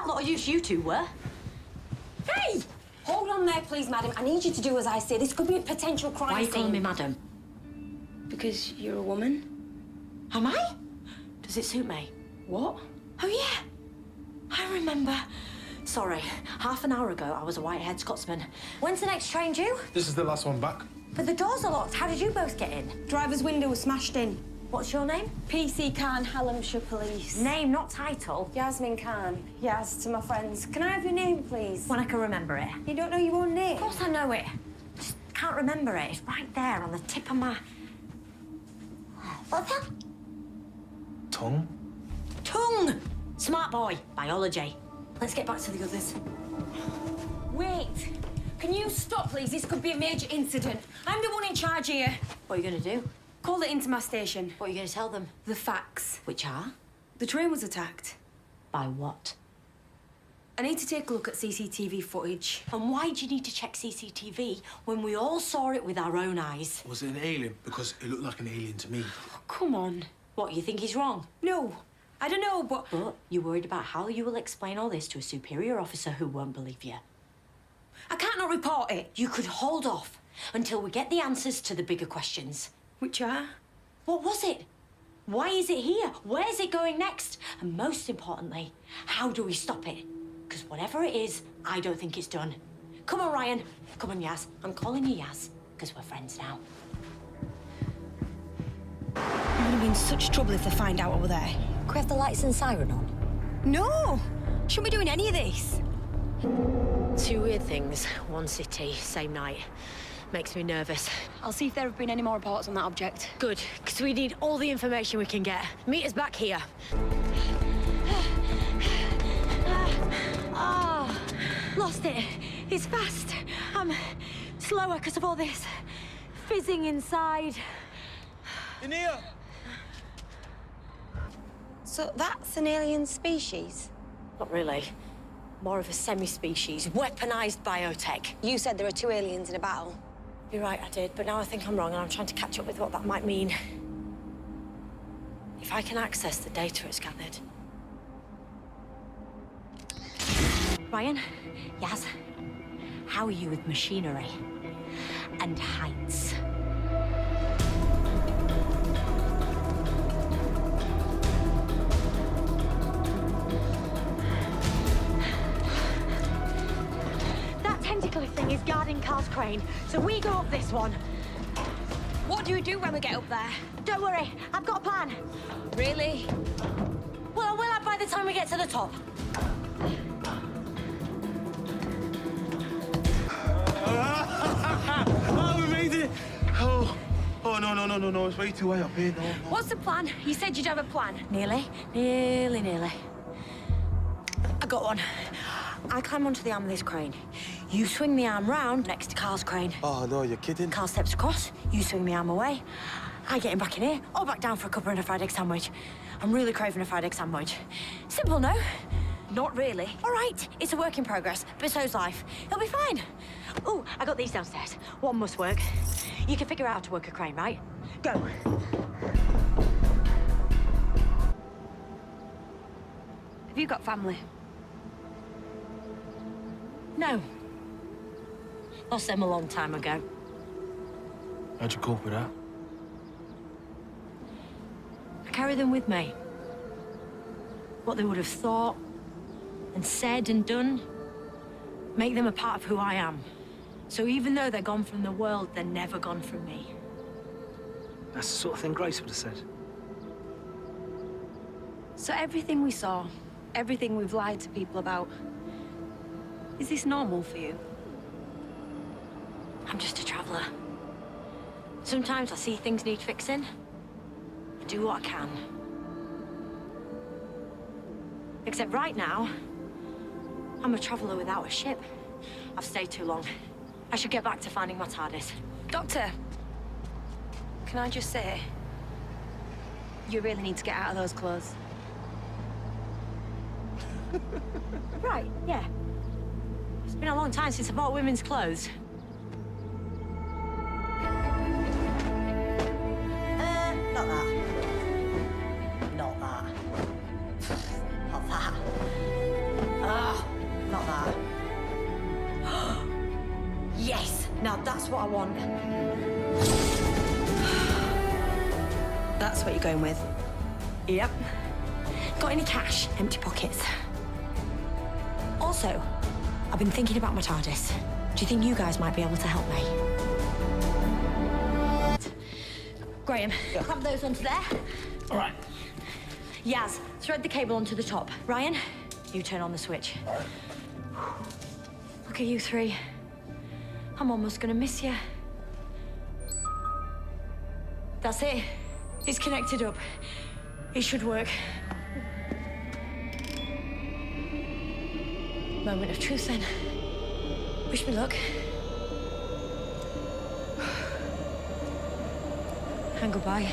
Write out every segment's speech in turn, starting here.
thought I used you two were. Hey! Hold on there, please, madam. I need you to do as I say. This could be a potential crime Why are you scene. calling me madam? Because you're a woman. Am I? Does it suit me? What? Oh, yeah. I remember. Sorry, half an hour ago, I was a Whitehead Scotsman. When's the next train due? This is the last one back. But the doors are locked. How did you both get in? Driver's window was smashed in. What's your name? PC Khan, Hallamshire Police. Name, not title. Yasmin Khan. Yas to my friends. Can I have your name, please? When I can remember it. You don't know your own name? Of course I know it. Just can't remember it. It's right there on the tip of my... What's that? Tongue? Tongue! Smart boy. Biology. Let's get back to the others. Wait. Can you stop, please? This could be a major incident. I'm the one in charge here. What are you going to do? Call it into my station. What are you going to tell them? The facts. Which are? The train was attacked. By what? I need to take a look at CCTV footage. And why do you need to check CCTV when we all saw it with our own eyes? Was it an alien? Because it looked like an alien to me. Come on. What, you think he's wrong? No. I don't know, but... But you're worried about how you will explain all this to a superior officer who won't believe you. I can't not report it. You could hold off until we get the answers to the bigger questions. Which are? What was it? Why is it here? Where's it going next? And most importantly, how do we stop it? Because whatever it is, I don't think it's done. Come on, Ryan. Come on, Yaz. I'm calling you Yaz, because we're friends now. I'm gonna be in such trouble if they find out over there. Could we have the lights and siren on? No! Shouldn't be doing any of this. Two weird things, one city, same night. Makes me nervous. I'll see if there have been any more reports on that object. Good, because we need all the information we can get. Meet us back here. Ah, lost it. It's fast. I'm slower because of all this fizzing inside. In here! So that's an alien species? Not really. More of a semi-species, weaponized biotech. You said there are two aliens in a battle. You're right, I did, but now I think I'm wrong and I'm trying to catch up with what that might mean. If I can access the data it's gathered. Ryan, Yaz, how are you with machinery and heights? That tentacle thing is guarding Carl's crane, so we go up this one. What do we do when we get up there? Don't worry, I've got a plan. Really? Well, I will have by the time we get to the top. Oh, we made it! Oh, no, it's way too high up here, no. What's the plan? You said you'd have a plan. Nearly. I got one. I climb onto the arm of this crane. You swing the arm round next to Carl's crane. Oh, no, you're kidding. Carl steps across, you swing the arm away. I get him back in here, or back down for a cuppa and a fried egg sandwich. I'm really craving a fried egg sandwich. Simple, no? Not really. All right, it's a work in progress, but so's life. It'll be fine. Ooh, I got these downstairs. One must work. You can figure out how to work a crane, right? Go. Have you got family? No. Lost them a long time ago. How'd you cope with that? I carry them with me. What they would have thought and said and done, make them a part of who I am. So even though they're gone from the world, they're never gone from me. That's the sort of thing Grace would have said. So everything we saw, everything we've lied to people about, is this normal for you? I'm just a traveller. Sometimes I see things need fixing. I do what I can. Except right now, I'm a traveller without a ship. I've stayed too long. I should get back to finding my TARDIS. Doctor, can I just say, you really need to get out of those clothes. Right, yeah. It's been a long time since I bought women's clothes. Not that. Not that. Not that. Now that's what I want. That's what you're going with. Yep. Got any cash? Empty pockets. Also, I've been thinking about my TARDIS. Do you think you guys might be able to help me? Graham, clamp those onto there. All right. Yaz, thread the cable onto the top. Ryan, you turn on the switch. Look at you three. I'm almost gonna miss you. That's it. It's connected up. It should work. Moment of truth then. Wish me luck. And goodbye.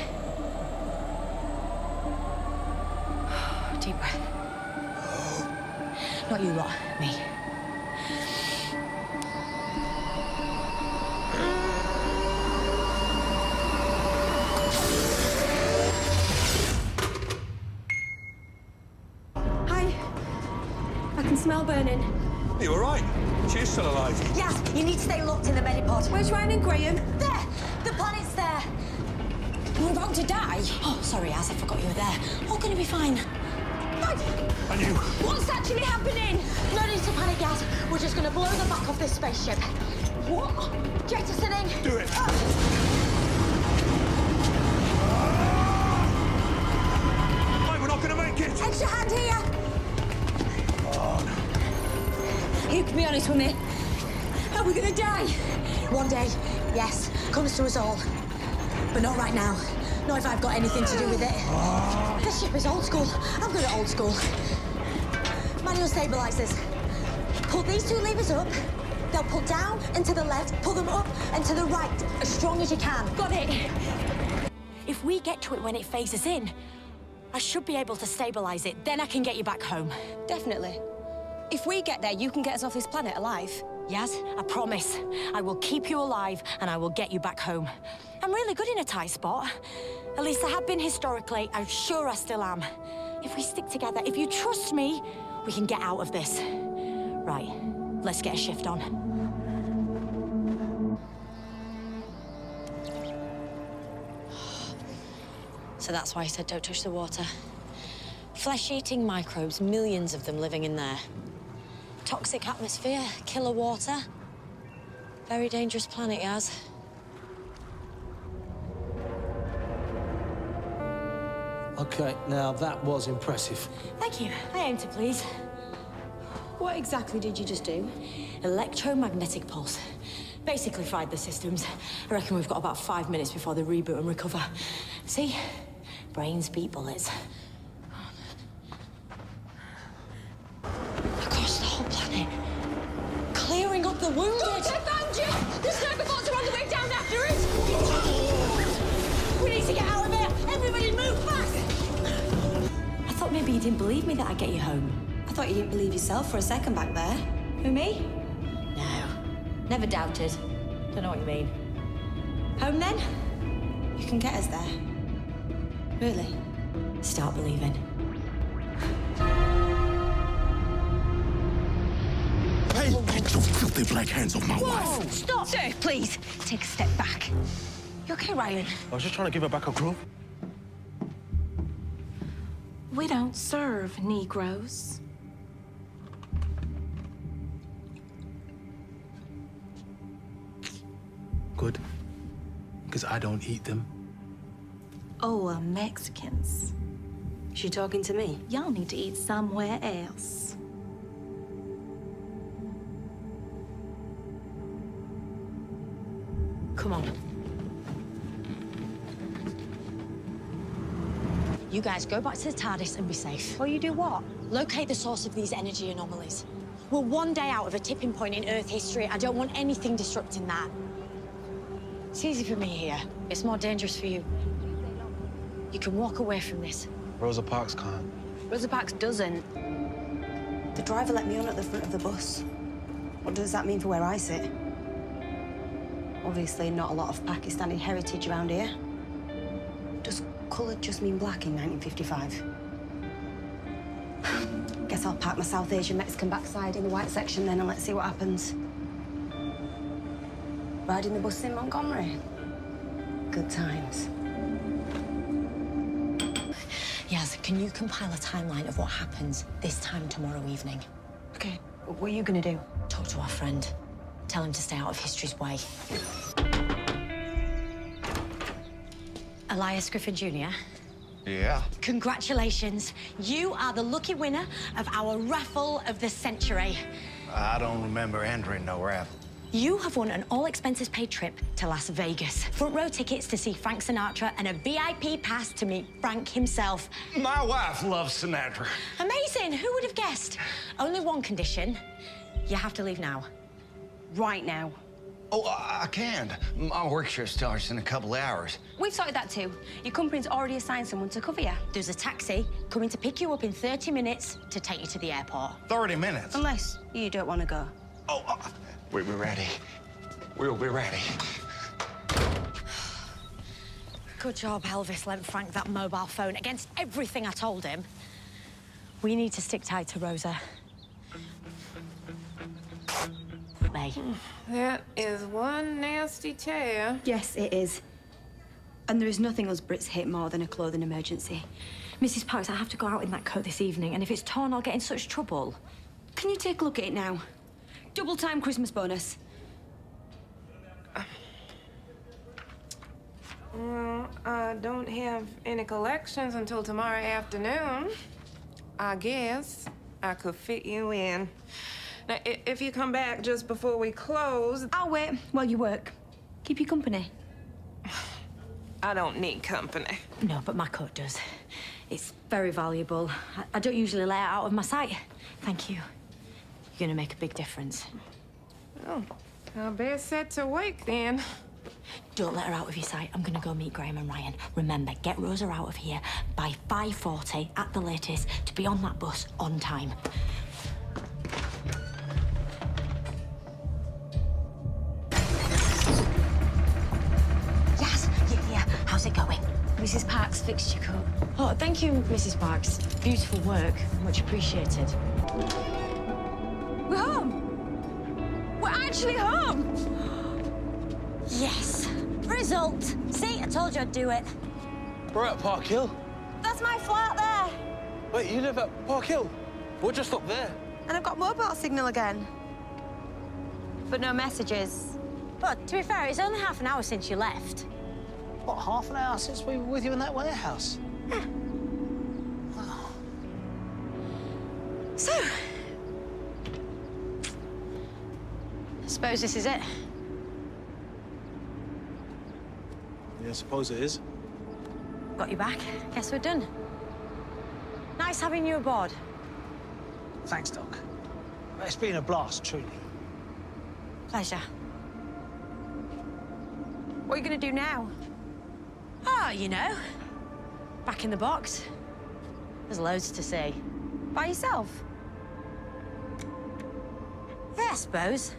Deep breath. Not you lot, me. Hi. I can smell burning. You all right? She's still alive. Yes, you need to stay locked in the medipod. Where's Ryan and Graham? There! The planet's there! We're about to die. Oh, sorry, Az, I forgot you were there. All gonna be fine. Fine. And you? What's actually happening? No need to panic, Az. We're just gonna blow the back off this spaceship. What? Jettisoning. Do it. Mate, we're not gonna make it. Extra hand here. You can be honest with me. Are we gonna die? One day, yes, comes to us all. But not right now. Not if I've got anything to do with it. This ship is old school. I'm good at old school. Manual stabilizers. Pull these two levers up. They'll pull down and to the left. Pull them up and to the right. As strong as you can. Got it. If we get to it when it phases in, I should be able to stabilize it. Then I can get you back home. Definitely. If we get there, you can get us off this planet alive. Yaz, I promise. I will keep you alive and I will get you back home. I'm really good in a tight spot. At least I have been historically. I'm sure I still am. If we stick together, if you trust me, we can get out of this. Right, let's get a shift on. So that's why I said don't touch the water. Flesh-eating microbes, millions of them living in there. Toxic atmosphere, killer water. Very dangerous planet, Yaz. Okay, now that was impressive. Thank you. I aim to please. What exactly did you just do? Electromagnetic pulse. Basically fried the systems. I reckon we've got about 5 minutes before they reboot and recover. See? Brains beat bullets. Across the whole planet. Clearing up the wounded. George, I found you! The sniper bots are on the way down after us! We need to get out of here! Everybody move fast! I thought maybe you didn't believe me that I'd get you home. I thought you didn't believe yourself for a second back there. Who, me? No. Never doubted. Don't know what you mean. Home then? You can get us there. Really? Start believing. Hey, get your filthy black hands off my wife. Stop! Sir, please, take a step back. You okay, Ryan? I was just trying to give her back her groove. We don't serve Negroes. Good. Because I don't eat them. Oh, Mexicans. She talking to me? Y'all need to eat somewhere else. Come on. You guys go back to the TARDIS and be safe. Well, you do what? Locate the source of these energy anomalies. We're one day out of a tipping point in Earth history. I don't want anything disrupting that. It's easy for me here. It's more dangerous for you. You can walk away from this. Rosa Parks can't. Rosa Parks doesn't. The driver let me on at the front of the bus. What does that mean for where I sit? Obviously not a lot of Pakistani heritage around here. Does colour just mean black in 1955? Guess I'll park my South Asian Mexican backside in the white section then and let's see what happens. Riding the bus in Montgomery? Good times. Yaz, can you compile a timeline of what happens this time tomorrow evening? Okay, what are you gonna do? Talk to our friend. Tell him to stay out of history's way. Elias Griffin Jr., Yeah. congratulations. You are the lucky winner of our raffle of the century. I don't remember entering no raffle. You have won an all-expenses-paid trip to Las Vegas, front row tickets to see Frank Sinatra, and a VIP pass to meet Frank himself. My wife loves Sinatra. Amazing! Who would have guessed? Only one condition. You have to leave now. Right now. Oh, I can't. My work shift starts in a couple hours. We've sorted that too. Your company's already assigned someone to cover you. There's a taxi coming to pick you up in 30 minutes to take you to the airport. 30 minutes. Unless you don't want to go. Oh, we'll be ready. We'll be ready. Good job Elvis lent Frank that mobile phone against everything I told him. We need to stick tight to Rosa. May. That is one nasty tear. Yes, it is. And there is nothing us Brits hate more than a clothing emergency. Mrs. Parks, I have to go out in that coat this evening, and if it's torn, I'll get in such trouble. Can you take a look at it now? Double time Christmas bonus. Well, I don't have any collections until tomorrow afternoon. I guess I could fit you in. Now, if you come back just before we close, I'll wait while you work. Keep you company. I don't need company. No, but my coat does. It's very valuable. I don't usually let it out of my sight. Thank you. You're gonna make a big difference. Oh, I'll be set to work then. Don't let her out of your sight. I'm gonna go meet Graham and Ryan. Remember, get Rosa out of here by 5:40 at the latest to be on that bus on time. Yes, yeah. How's it going? Mrs. Parks fixed your coat. Oh, thank you, Mrs. Parks. Beautiful work. Much appreciated. We're home! We're actually home! Yes. Result. See, I told you I'd do it. We're at Park Hill. That's my flat there. Wait, you live at Park Hill? We're just up there. And I've got mobile signal again. But no messages. But to be fair, it's only half an hour since you left. What, half an hour since we were with you in that warehouse? So, I suppose this is it. Yeah, I suppose it is. Got you back. Guess we're done. Nice having you aboard. Thanks, Doc. It's been a blast, truly. Pleasure. What are you gonna do now? Oh, you know, back in the box. There's loads to see. By yourself? Yeah, I suppose.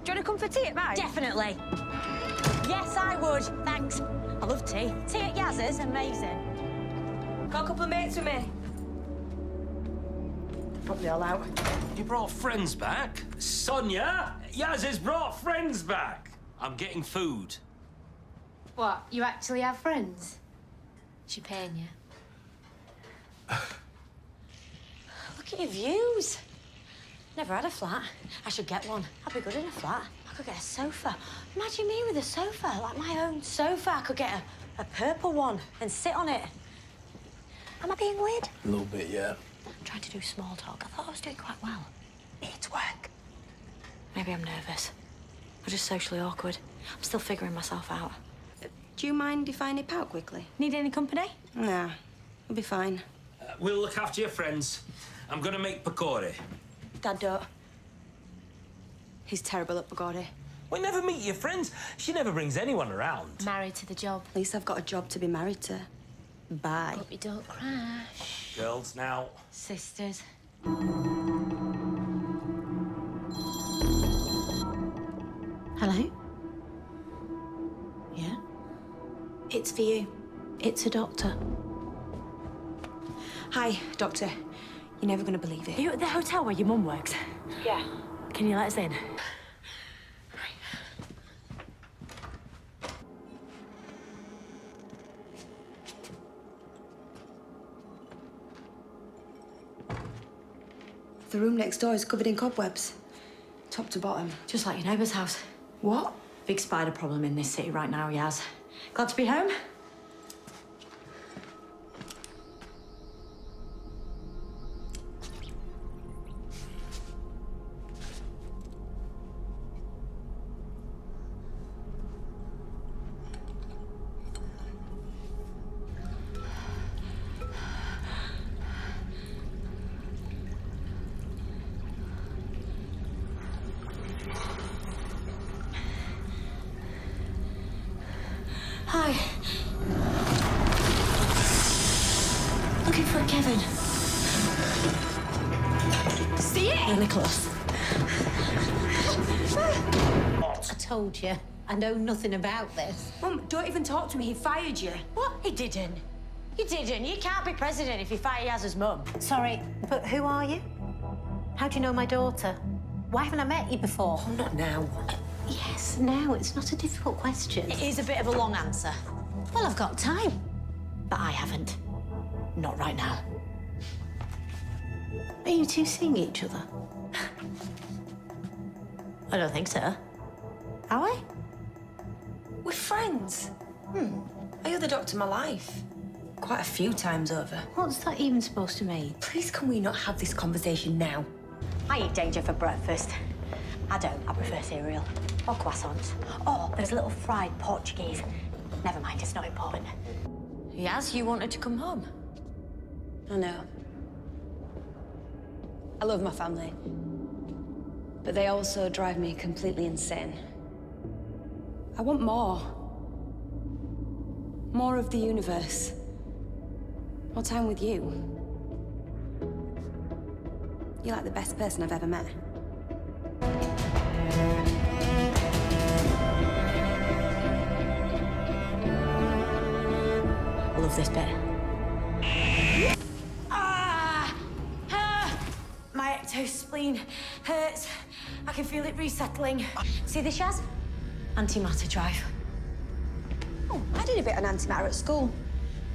Do you want to come for tea at mine? Definitely. Yes, I would. Thanks. I love tea. Tea at Yaz's, amazing. Got a couple of mates with me. Probably all out. You brought friends back? Sonia, Yaz has brought friends back. I'm getting food. What, you actually have friends? She paying you? Look at your views. Never had a flat. I should get one. I'd be good in a flat. I could get a sofa. Imagine me with a sofa, like my own sofa. I could get a purple one and sit on it. Am I being weird? A little bit, yeah. I'm trying to do small talk. I thought I was doing quite well. It's work. Maybe I'm nervous. Or just socially awkward. I'm still figuring myself out. Do you mind if I nip out quickly? Need any company? Nah, I'll be fine. We'll look after your friends. I'm gonna make pakora. Dad don't. He's terrible at Pagode. We never meet your friends. She never brings anyone around. Married to the job. At least I've got a job to be married to. Bye. Hope you don't crash. Girls, now. Sisters. Hello? Yeah? It's for you. It's a doctor. Hi, Doctor. You're never gonna believe Are it. you at the hotel where your mum works? Yeah. Can you let us in? The room next door is covered in cobwebs, top to bottom. Just like your neighbour's house. What? Big spider problem in this city right now, Yaz. Glad to be home? Hi. Looking for Kevin. See it? Really close. I told you, I know nothing about this. Mum, don't even talk to me. He fired you. What? He didn't. He didn't. You can't be president if you fire Yaz's mum. Sorry, but who are you? How do you know my daughter? Why haven't I met you before? Oh, not now. Yes, now. It's not a difficult question. It is a bit of a long answer, Well, I've got time. but I haven't. Not right now. Are you two seeing each other? I don't think so. Are we? We're friends. I owe the doctor my life. Quite a few times over. What's that even supposed to mean? Please, can we not have this conversation now? I eat danger for breakfast. I don't. I prefer cereal. Or croissants. Or there's little fried Portuguese. Never mind, it's not important. Yaz, you wanted to come home. I know. I love my family. But they also drive me completely insane. I want more. More of the universe. More time with you. You're like the best person I've ever met. I love this bit. My ecto spleen hurts. I can feel it resettling. See this, Yaz? Antimatter drive. Oh, I did a bit on antimatter at school.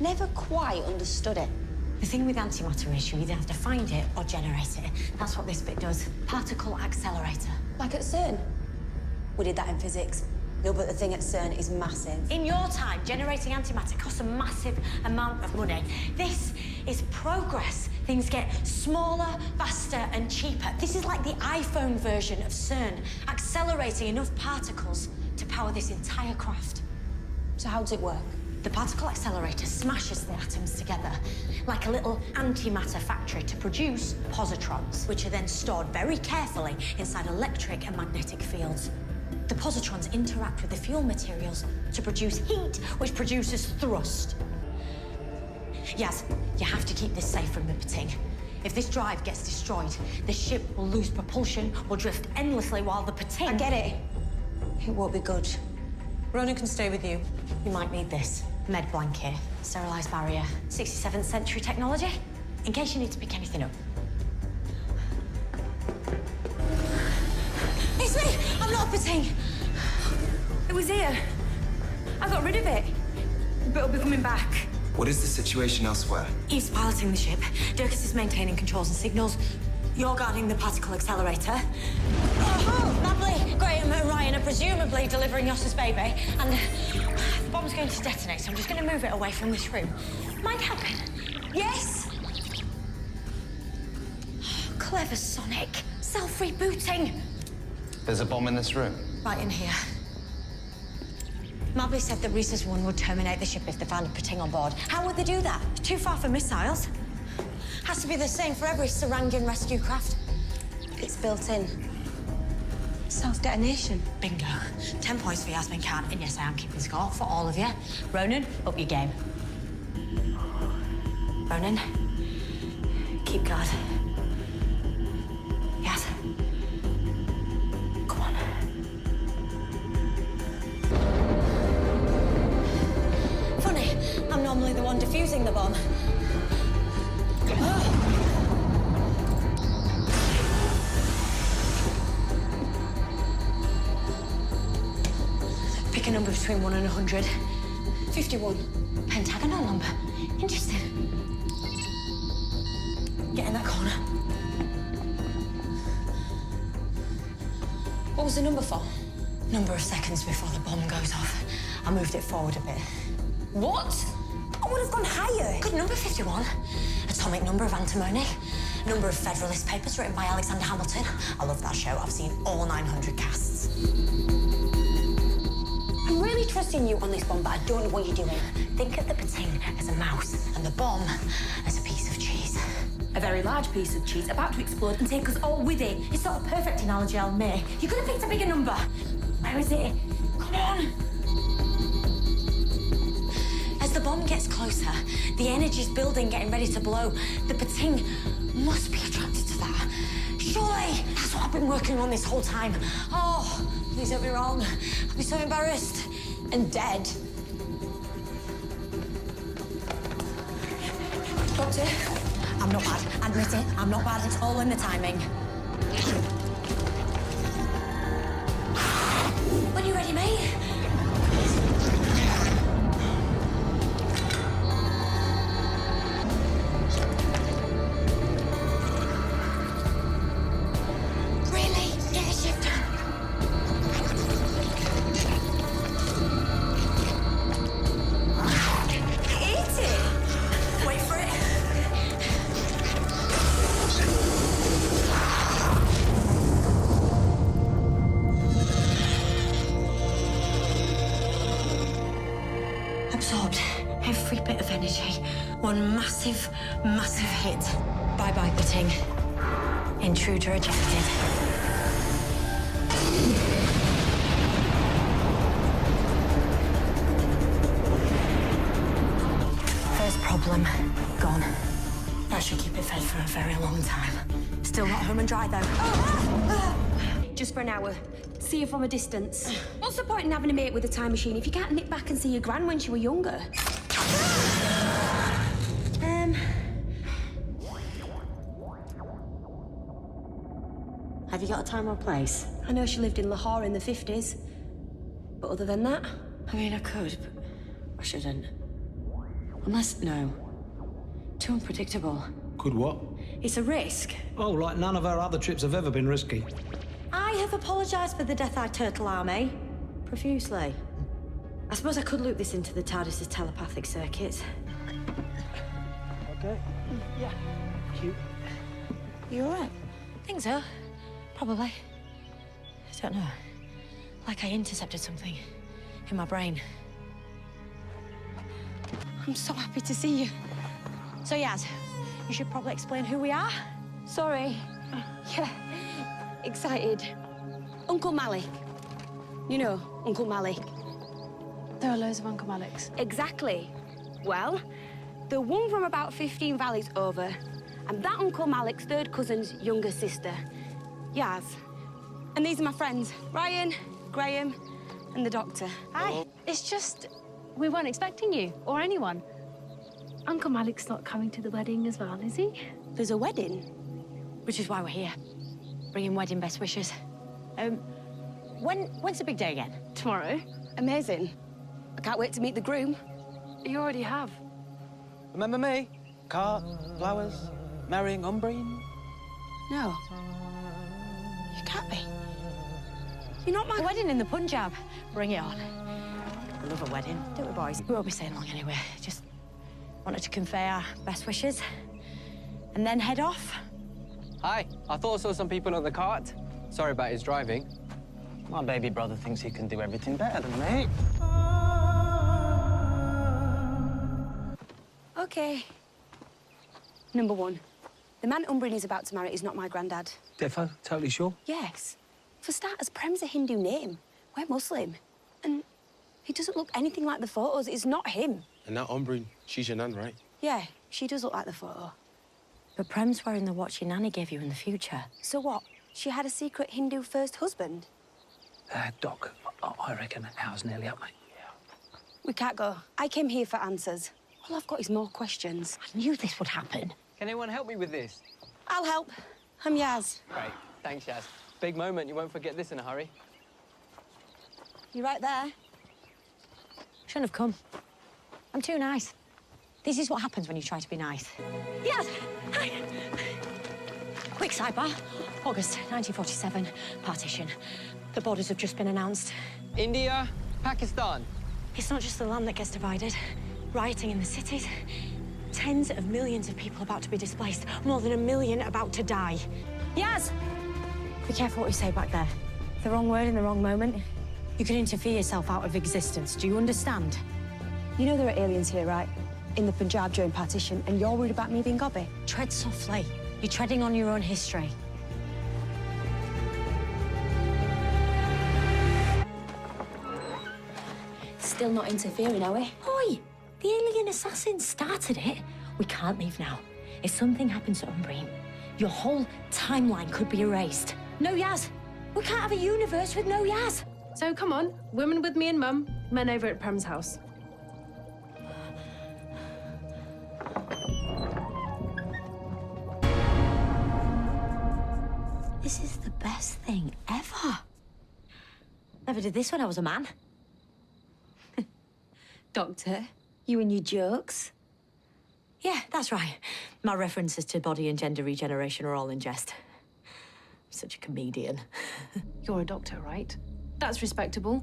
Never quite understood it. The thing with antimatter is you either have to find it or generate it. That's what this bit does. Particle accelerator. Like at CERN. We did that in physics. No, but the thing at CERN is massive. In your time, generating antimatter costs a massive amount of money. This is progress. Things get smaller, faster, and cheaper. This is like the iPhone version of CERN, accelerating enough particles to power this entire craft. So how does it work? The particle accelerator smashes the atoms together like a little antimatter factory to produce positrons, which are then stored very carefully inside electric and magnetic fields. The positrons interact with the fuel materials to produce heat, which produces thrust. Yaz, you have to keep this safe from pivoting. If this drive gets destroyed, the ship will lose propulsion, will drift endlessly while the Pating... I get it. It won't be good. Ronan can stay with you. You might need this. Med blanket, sterilized barrier, 67th century technology, in case you need to pick anything up. It's me! I'm not Pating! It was here. I got rid of it. But it'll be coming back. What is the situation elsewhere? Eve's piloting the ship. Dirkus is maintaining controls and signals. You're guarding the particle accelerator. Lovely. Graham and Ryan are presumably delivering Yoss's baby. And the bomb's going to detonate, so I'm just going to move it away from this room. Mind helping? Yes! Clever Sonic. Self-rebooting. There's a bomb in this room. Right in here. Mabley said that Rhesus 1 would terminate the ship if they found a Pating on board. How would they do that? Too far for missiles. Has to be the same for every Sarangan rescue craft. It's built in. Self-detonation. Bingo. 10 points for Yasmin Khan, and yes, I am keeping score for all of you. Ronan, up your game. Ronan, keep guard. Yaz. Come on. Funny, I'm normally the one defusing the bomb. number between 1 and 100. 51. Pentagonal number. Interesting. Get in that corner. What was the number for? Number of seconds before the bomb goes off. I moved it forward a bit. What? I would have gone higher. Good number, 51. Atomic number of antimony. Number of Federalist papers written by Alexander Hamilton. I love that show. I've seen all 900 casts. I'm really trusting you on this bomb, but I don't know what you're doing. Think of the pating as a mouse and the bomb as a piece of cheese. A very large piece of cheese about to explode and take us all with it. It's not a perfect analogy, I'll admit. You could have picked a bigger number. Where is it? Come on. As the bomb gets closer, the energy's building, getting ready to blow. The pating must be attracted to that. Surely, that's what I've been working on this whole time. Oh, please don't be wrong. I'll be so embarrassed and dead. Doctor, I'm not bad. Admit it, I'm not bad. It's all in the timing. When you ready, mate? Really? Get a shift done. Eat it. Wait for it. Absorbed every bit of energy. One massive, massive hit. Bye-bye, pating. Intruder ejected. First problem, gone. That should keep it fed for a very long time. Still not home and dry, though. Just for an hour. See her from a distance. What's the point in having a mate with a time machine if you can't nip back and see your gran when she were younger? Have you got a time or place? I know she lived in Lahore in the 50s. But other than that, I mean, I could, but I shouldn't. Unless, no. Too unpredictable. Could what? It's a risk. Oh, like none of our other trips have ever been risky. I have apologised for the Death-Eyed Turtle Army. Profusely. I suppose I could loop this into the TARDIS's telepathic circuits. Okay. Yeah. Cute. You all right? Think so. Probably. I don't know. Like I intercepted something in my brain. I'm so happy to see you. So, Yaz, you should probably explain who we are. Sorry. Yeah. Excited. Uncle Malik. You know, Uncle Malik. There are loads of Uncle Maliks. Exactly. Well, the one from about 15 valleys over, and that Uncle Malik's third cousin's younger sister, Yaz. And these are my friends, Ryan, Graham, and the doctor. Hi. It's just, we weren't expecting you, or anyone. Uncle Malik's not coming to the wedding as well, is he? There's a wedding? Which is why we're here. Bringing wedding best wishes. When's the big day again? Tomorrow. Amazing. I can't wait to meet the groom. You already have. Remember me? Cart, flowers, marrying Umbrine? No. You can't be. You're not my... A wedding in the Punjab. Bring it on. I love a wedding, don't we, boys? We won't be staying long anyway. Just wanted to convey our best wishes and then head off. Hi, I thought I saw some people on the cart. Sorry about his driving. My baby brother thinks he can do everything better than me. Okay. Number one, the man Umbrine is about to marry is not my granddad. Defo, totally sure? Yes. For starters, Prem's a Hindu name. We're Muslim. And he doesn't look anything like the photos. It's not him. And that Umbrine, she's your nan, right? Yeah, she does look like the photo. But Prem's wearing the watch your nanny gave you in the future. So what? She had a secret Hindu first husband? Doc, I reckon that hour's nearly up, mate. We can't go. I came here for answers. All I've got is more questions. I knew this would happen. Can anyone help me with this? I'll help. I'm Yaz. Great. Thanks, Yaz. Big moment. You won't forget this in a hurry. You right there? Shouldn't have come. I'm too nice. This is what happens when you try to be nice. Yes! Hi! Quick sidebar. August 1947, partition. The borders have just been announced. India, Pakistan. It's not just the land that gets divided. Rioting in the cities. Tens of millions of people about to be displaced. More than 1 million about to die. Yaz! Be careful what you say back there. The wrong word in the wrong moment. You can interfere yourself out of existence. Do you understand? You know there are aliens here, right? In the Punjab during partition, and you're worried about me being gobby? Tread softly. You're treading on your own history. Still not interfering, are we? Oi! The alien assassins started it. We can't leave now. If something happens to Umbreen, your whole timeline could be erased. No Yaz! We can't have a universe with no Yaz! So come on, women with me and Mum, men over at Prem's house. This is the best thing ever. Never did this when I was a man. Doctor, you and your jokes? Yeah, that's right. My references to body and gender regeneration are all in jest. I'm such a comedian. You're a doctor, right? That's respectable.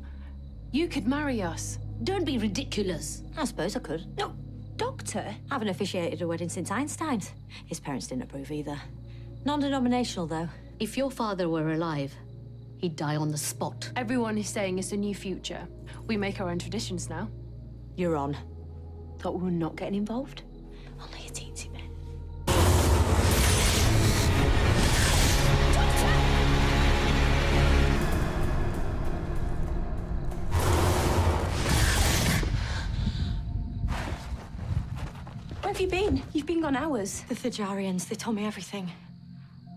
You could marry us. Don't be ridiculous. I suppose I could. No, doctor? I haven't officiated a wedding since Einstein's. His parents didn't approve either. Non-denominational, though. If your father were alive, he'd die on the spot. Everyone is saying it's a new future. We make our own traditions now. You're on. Thought we were not getting involved? Only a teensy bit. Where have you been? You've been gone hours. The Thajarians, they told me everything.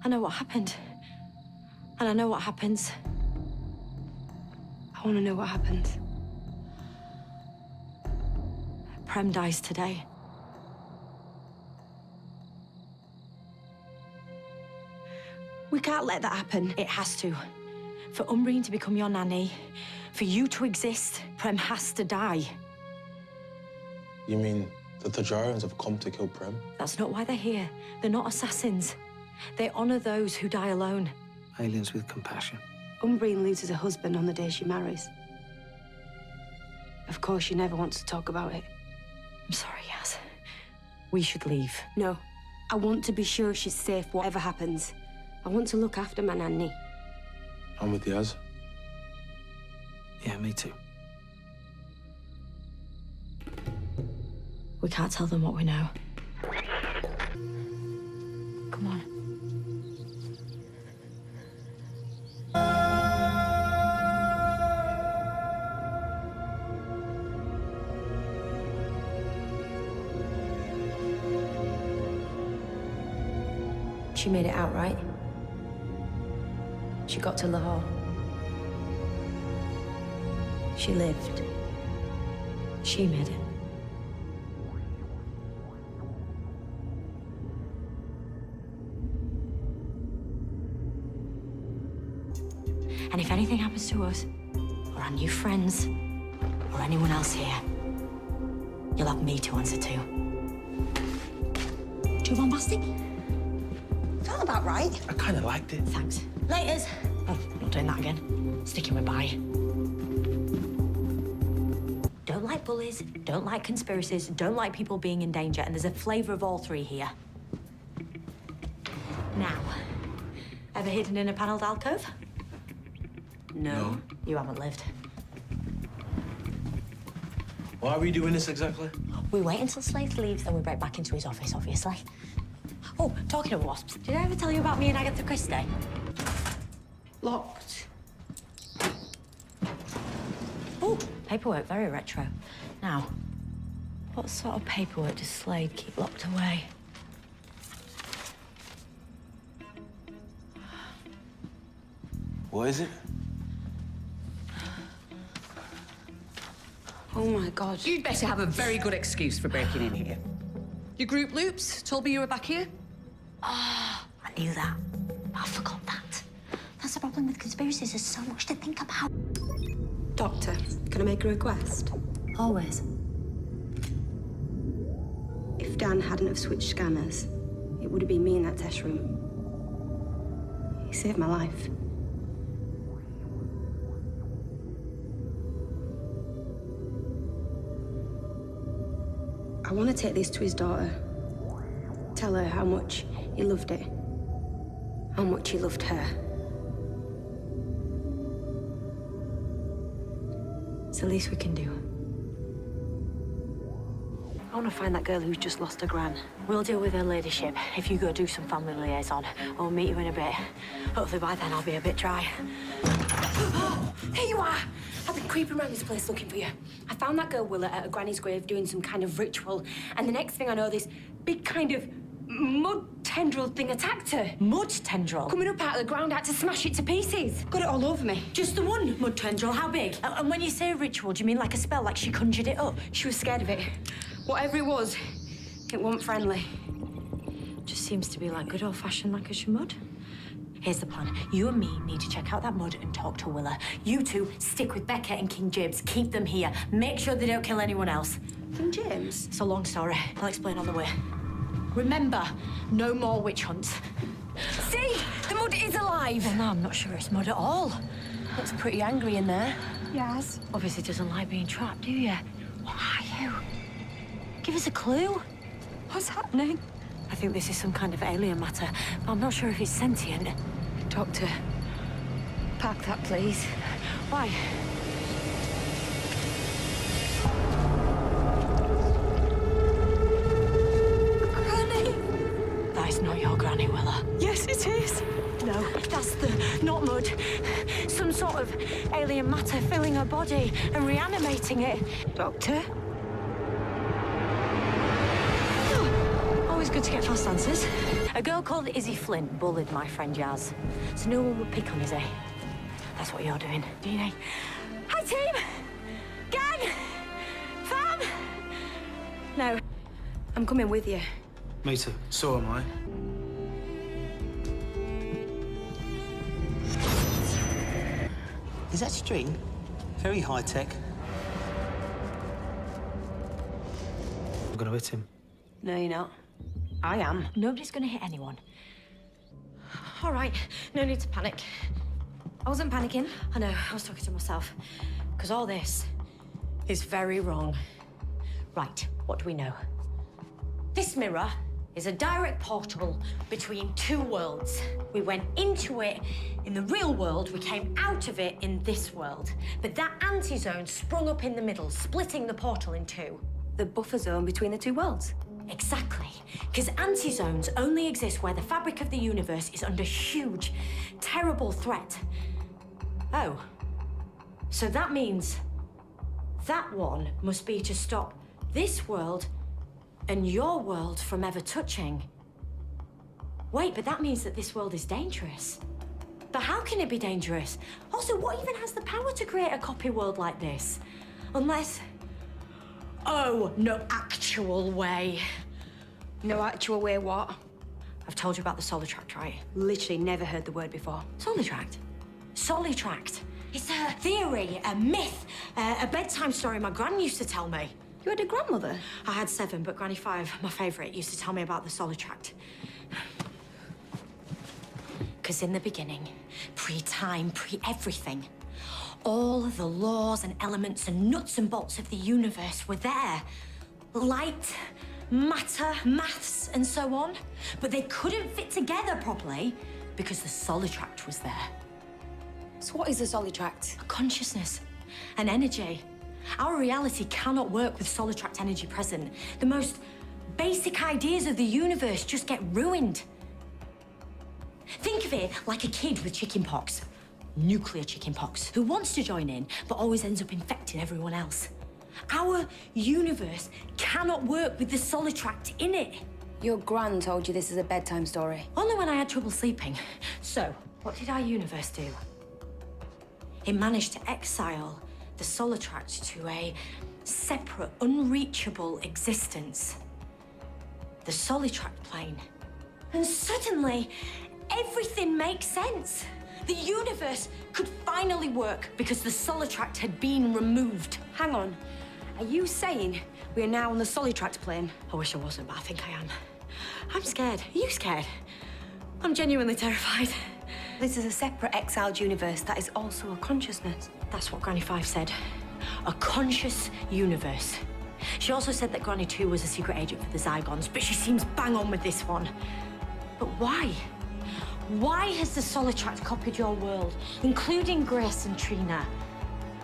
I know what happened. And I know what happens. I want to know what happened. Prem dies today. We can't let that happen. It has to. For Umbreen to become your nanny, for you to exist, Prem has to die. You mean the Thajarians have come to kill Prem? That's not why they're here. They're not assassins. They honor those who die alone. Aliens with compassion. Umbreen loses a husband on the day she marries. Of course, she never wants to talk about it. I'm sorry, Yaz. We should leave. No. I want to be sure she's safe, whatever happens. I want to look after my nanny. I'm with Yaz. Yeah, me too. We can't tell them what we know. Come on. She made it out, right? She got to Lahore. She lived. She made it. And if anything happens to us, or our new friends, or anyone else here, you'll have me to answer to. Too bombastic? Felt about right. I kind of liked it. Thanks. Laters. Oh, not doing that again. Sticking with bye. Don't like bullies, don't like conspiracies, don't like people being in danger, and there's a flavour of all three here. Now, ever hidden in a panelled alcove? No. You haven't lived. Why are we doing this exactly? We wait until Slade leaves, then we break back into his office, obviously. Oh, talking of wasps, did I ever tell you about me and Agatha Christie? Locked. Oh, paperwork, very retro. Now, what sort of paperwork does Slade keep locked away? What is it? Oh my God. You'd better have a very good excuse for breaking in here. Your group loops told me you were back here. Ah, I knew that. I forgot that. That's the problem with conspiracies. There's so much to think about. Doctor, can I make a request? Always. If Dan hadn't have switched scanners, it would have been me in that test room. He saved my life. I want to take this to his daughter. Tell her how much he loved it. How much he loved her. It's the least we can do. I want to find that girl who's just lost her gran. We'll deal with her ladyship if you go do some family liaison. I'll meet you in a bit. Hopefully by then I'll be a bit dry. Here you are! I've been creeping around this place looking for you. I found that girl Willa at her granny's grave doing some kind of ritual, and the next thing I know, this big kind of mud tendril thing attacked her. Mud tendril? Coming up out of the ground, I had to smash it to pieces. Got it all over me. Just the one mud tendril? How big? And when you say ritual, do you mean like a spell, like she conjured it up? She was scared of it. Whatever it was, it wasn't friendly. Just seems to be like good old-fashioned Lancashire mud. Here's the plan. You and me need to check out that mud and talk to Willa. You two stick with Becca and King James. Keep them here. Make sure they don't kill anyone else. King James? It's a long story. I'll explain on the way. Remember, no more witch hunts. See? The mud is alive! Well, no, I'm not sure it's mud at all. Looks pretty angry in there. Yes. Obviously doesn't like being trapped, do you? What are you? Give us a clue. What's happening? I think this is some kind of alien matter, but I'm not sure if it's sentient. Doctor, park that, please. Why? Granny! That is not your granny, Willa. Yes, it is. No, that's not mud. Some sort of alien matter filling her body and reanimating it. Doctor? Always good to get fast answers. A girl called Izzy Flint bullied my friend Yaz, so no one would pick on Izzy. That's what you're doing, do you know? Hi, team! Gang! Fam! No. I'm coming with you. Me too. So am I. Is that string? Very high tech. I'm gonna hit him. No, you're not. I am. Nobody's gonna hit anyone. All right, no need to panic. I wasn't panicking. I know, I was talking to myself. Because all this is very wrong. Right, what do we know? This mirror is a direct portal between two worlds. We went into it in the real world, we came out of it in this world. But that anti-zone sprung up in the middle, splitting the portal in two. The buffer zone between the two worlds. Exactly. Because anti-zones only exist where the fabric of the universe is under huge, terrible threat. Oh. So that means that one must be to stop this world and your world from ever touching. Wait, but that means that this world is dangerous. But how can it be dangerous? Also, what even has the power to create a copy world like this? Unless... Oh, no actual way. No actual way what? I've told you about the Solitract, right? Literally never heard the word before. Solitract? Solitract. It's a theory, a myth, a bedtime story my gran used to tell me. You had a grandmother? I had 7, but Granny 5, my favourite, used to tell me about the Solitract. Because in the beginning, pre-time, pre-everything, all the laws and elements and nuts and bolts of the universe were there. Light, matter, maths, and so on. But they couldn't fit together properly because the Solitract was there. So what is the Solitract? A consciousness, an energy. Our reality cannot work with Solitract energy present. The most basic ideas of the universe just get ruined. Think of it like a kid with chickenpox. Nuclear chickenpox, who wants to join in, but always ends up infecting everyone else. Our universe cannot work with the Solitract in it. Your gran told you this is a bedtime story. Only when I had trouble sleeping. So, what did our universe do? It managed to exile the Solitract to a separate, unreachable existence. The Solitract plane. And suddenly, everything makes sense. The universe could finally work because the Solitract had been removed. Hang on. Are you saying we are now on the Solitrax plane? I wish I wasn't, but I think I am. I'm scared. Are you scared? I'm genuinely terrified. This is a separate exiled universe that is also a consciousness. That's what Granny 5 said. A conscious universe. She also said that Granny 2 was a secret agent for the Zygons, but she seems bang on with this one. But why? Why has the Solitrax copied your world, including Grace and Trina,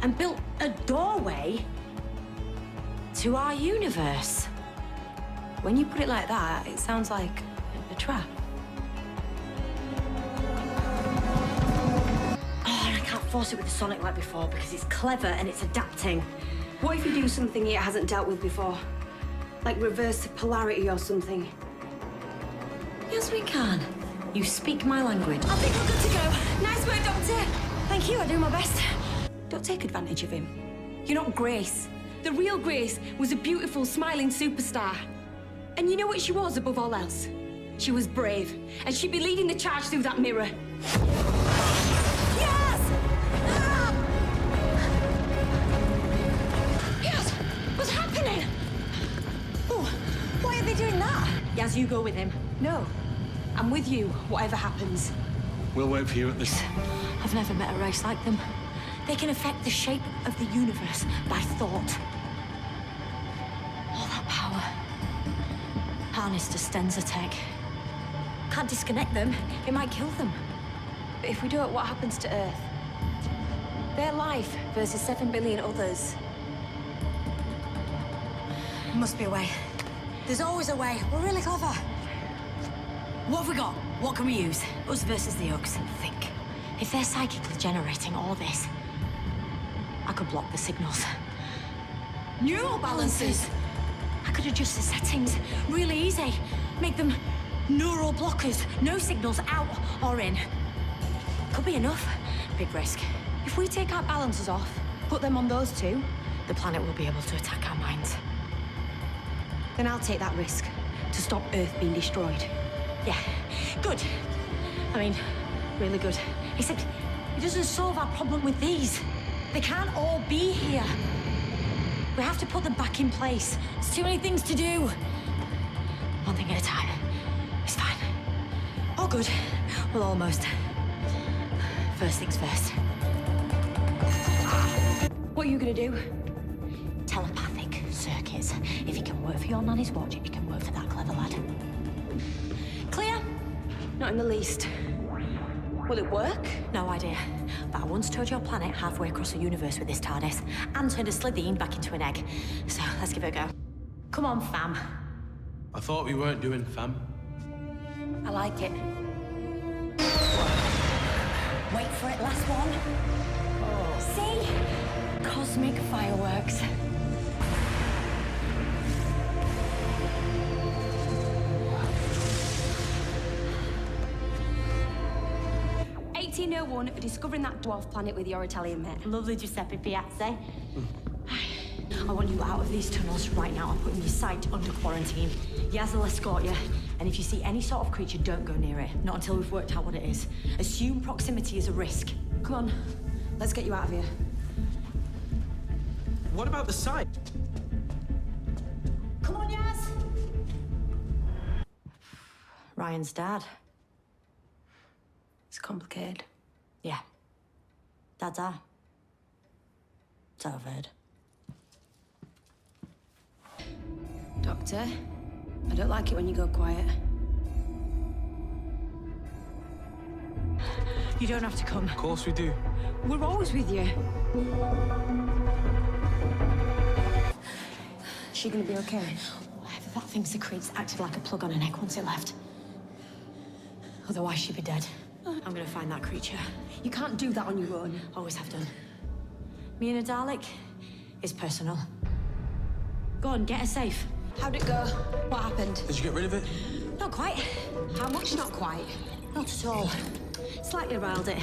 and built a doorway to our universe? When you put it like that, it sounds like a trap. Oh, and I can't force it with the Sonic like before because it's clever and it's adapting. What if you do something it hasn't dealt with before? Like reverse the polarity or something? Yes, we can. You speak my language. I think we're good to go. Nice work, Doctor. Thank you, I do my best. Don't take advantage of him. You're not Grace. The real Grace was a beautiful, smiling superstar. And you know what she was above all else? She was brave, and she'd be leading the charge through that mirror. Yes! Ah! Yes! What's happening? Oh, why are they doing that? Yaz, you go with him. No, I'm with you, whatever happens. We'll wait for you at this. I've never met a race like them. They can affect the shape of the universe by thought. All that power. Harnessed to Stenza tech. Can't disconnect them. It might kill them. But if we do it, what happens to Earth? Their life versus 7 billion others. There must be a way. There's always a way. We're really clever. What have we got? What can we use? Us versus the Oaks. Think. If they're psychically generating all this, I could block the signals. Neural balances! I could adjust the settings really easy. Make them neural blockers. No signals out or in. Could be enough. Big risk. If we take our balances off, put them on those two, the planet will be able to attack our minds. Then I'll take that risk to stop Earth being destroyed. Yeah, good. I mean, really good. Except it doesn't solve our problem with these. They can't all be here. We have to put them back in place. There's too many things to do. One thing at a time. It's fine. All good. Well, almost. First things first. What are you gonna do? Telepathic circuits. If it can work for your nanny's watch, it can work for that clever lad. Clear? Not in the least. Will it work? No idea. But I once toured your planet halfway across the universe with this TARDIS and turned a Slitheen back into an egg. So let's give it a go. Come on, fam. I thought we weren't doing fam. I like it. Wait for it, last one. See? Cosmic fireworks. For discovering that dwarf planet with your Italian mate. Lovely Giuseppe Piazzi. I want you out of these tunnels right now. I'm putting your site under quarantine. Yaz will escort you. And if you see any sort of creature, don't go near it. Not until we've worked out what it is. Assume proximity is a risk. Come on, let's get you out of here. What about the site? Come on, Yaz! Ryan's dad. It's complicated. Yeah. Dad's are. So I've heard. Doctor, I don't like it when you go quiet. You don't have to come. Of course we do. We're always with you. Is she gonna be okay? Whatever that thing secretes acted like a plug on an egg once it left. Otherwise, she'd be dead. I'm gonna find that creature. You can't do that on your own. Always have done. Me and a Dalek is personal. Go on, get her safe. How'd it go? What happened? Did you get rid of it? Not quite. How much not quite? Not at all. Slightly riled it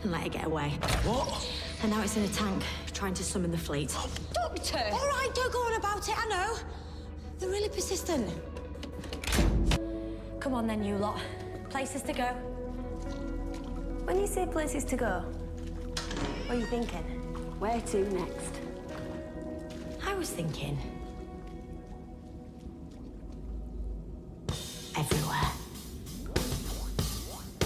and let it get away. What? And now it's in a tank, trying to summon the fleet. Doctor! All right, don't go on about it, I know. They're really persistent. Come on then, you lot. Places to go. When you say places to go, what are you thinking? Where to next? I was thinking... everywhere.